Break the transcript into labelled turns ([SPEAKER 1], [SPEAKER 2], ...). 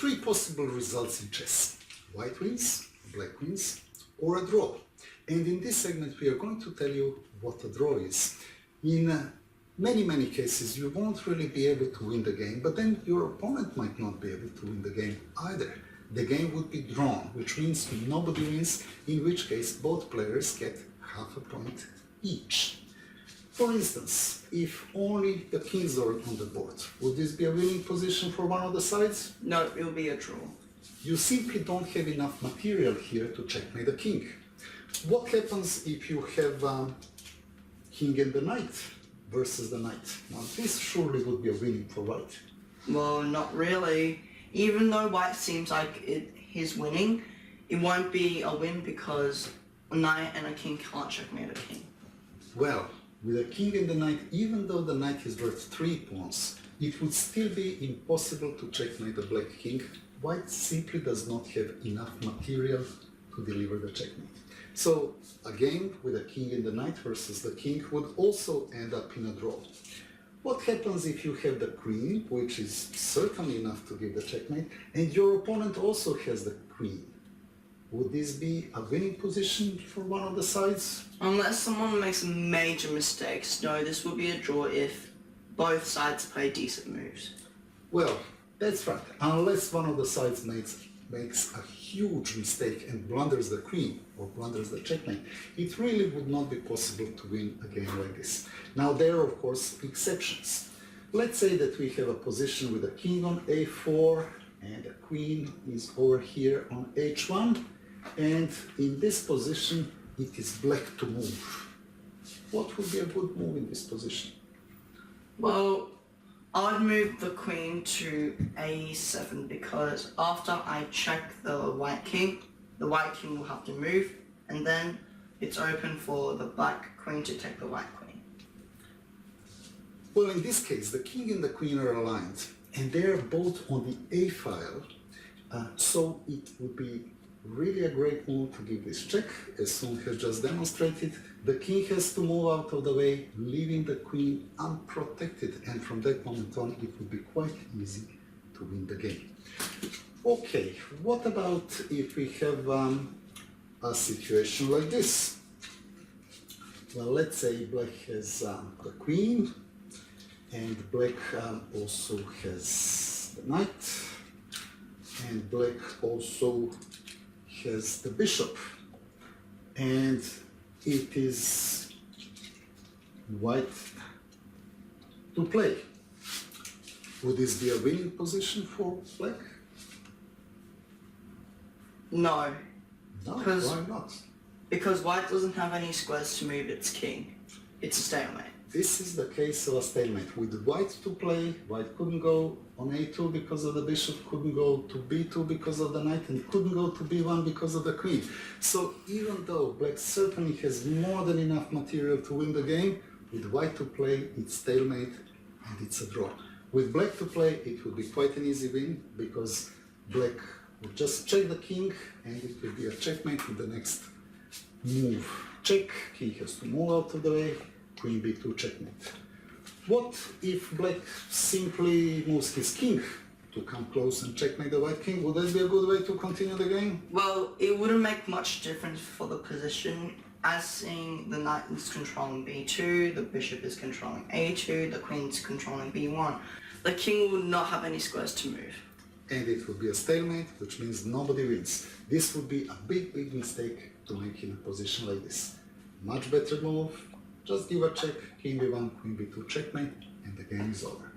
[SPEAKER 1] three possible results in chess: white wins, black wins, or a draw. And in this segment we are going to tell you what a draw is. In many cases you won't really be able to win the game, but then your opponent might not be able to win the game either. The game would be drawn, which means nobody wins, in which case both players get half a point each. For instance, if only the kings are on the board, would this be a winning position for one of the sides?
[SPEAKER 2] No, it will be a draw.
[SPEAKER 1] You simply don't have enough material here to checkmate the king. What happens if you have king and the knight versus the knight? Now this surely would be a winning for white.
[SPEAKER 2] Well, not really. Even though white seems like he's winning, it won't be a win because a knight and a king can't checkmate a king.
[SPEAKER 1] Well, with a king and the knight, even though the knight is worth 3 pawns, it would still be impossible to checkmate the black king. White simply does not have enough material to deliver the checkmate. So a game with a king and the knight versus the king would also end up in a draw. What happens if you have the queen, which is certainly enough to give the checkmate, and your opponent also has the queen? Would this be a winning position for one of the sides?
[SPEAKER 2] Unless someone makes major mistakes, no, this will be a draw if both sides play decent moves.
[SPEAKER 1] Well, that's right. Unless one of the sides makes a huge mistake and blunders the queen or blunders the checkmate, it really would not be possible to win a game like this. Now there are of course exceptions. Let's say that we have a position with a king on a4 and a queen is over here on h1, and in this position it is black to move. What would be a good move in this position?
[SPEAKER 2] Well, I'd move the queen to a7 because after I check the white king will have to move, and then it's open for the black queen to take the white queen.
[SPEAKER 1] Well, in this case, the king and the queen are aligned, and they are both on the a file, so it would be really a great move to give this check. As Sun has just demonstrated, the king has to move out of the way, leaving the queen unprotected, and from that moment on it would be quite easy to win the game. Okay, what about if we have a situation like this? Well, let's say black has the queen, and black also has the knight, and black also has the bishop, and it is white to play. Would this be a winning position for black?
[SPEAKER 2] No.
[SPEAKER 1] No, why not?
[SPEAKER 2] Because white doesn't have any squares to move its king. It's a stalemate.
[SPEAKER 1] This is the case of a stalemate. With white to play, white couldn't go on a2 because of the bishop, couldn't go to b2 because of the knight, and couldn't go to b1 because of the queen. So even though black certainly has more than enough material to win the game, with white to play, it's stalemate and it's a draw. With black to play, it would be quite an easy win because black would just check the king and it will be a checkmate with the next move. Check, king has to move out of the way, queen b2 checkmate. What if black simply moves his king to come close and checkmate the white king? Would that be a good way to continue the game?
[SPEAKER 2] Well, it wouldn't make much difference for the position, as seeing the knight is controlling b2, the bishop is controlling a2, the queen's controlling b1. The king would not have any squares to move.
[SPEAKER 1] And it would be a stalemate, which means nobody wins. This would be a big mistake to make in a position like this. Much better move. Just give a check, king b1, queen b2 checkmate, and the game is over.